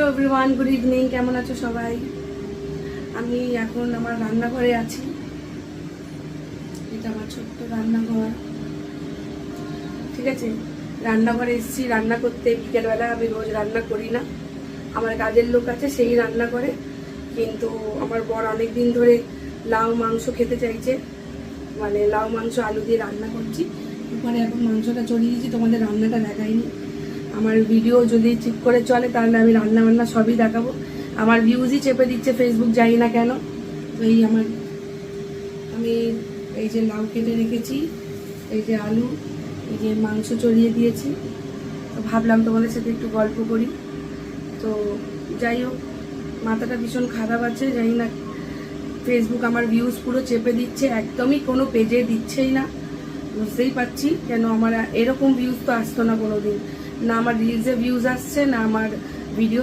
Hello everyone, good evening. কেমন আছো সবাই? আমি এখন আমার রান্নাঘরে আছি। এটা আমার ছোট্ট রান্নাঘর, ঠিক আছে। রান্নাঘরে এসেছি রান্না করতে। বিকেলবেলা আমি রোজ রান্না করি না, আমার কাজের লোক আছে, সেই রান্না করে। কিন্তু আমার বর অনেক দিন ধরে লাউ মাংস খেতে চাইছে, মানে লাউ মাংস আলু দিয়ে রান্না করছি। এরপরে এখন মাংসটা চড়িয়ে দিয়েছি, তোমাদের রান্নাটা দেখাইনি। আমার ভিডিও যদি ঠিক করে চলে তাহলে আমি রান্না বান্না সবই দেখাবো। আমার ভিউজই চেপে দিচ্ছে ফেসবুক, জানি না কেন। তো এই আমি এই যে লাউ কেটে রেখেছি, এই যে আলু, এই যে মাংস চড়িয়ে দিয়েছি। তো ভাবলাম তোমাদের সাথে একটু গল্প করি। তো যাই হোক, মাথাটা ভীষণ খারাপ আছে, জানি না ফেসবুক আমার ভিউজ পুরো চেপে দিচ্ছে, একদমই কোনো পেজে দিচ্ছেই না। বুঝতেই পারছি কেন। আমার এরকম ভিউজ তো আসতো না কোনোদিন, না আমার রিলসে ভিউজ আসছে, না আমার ভিডিও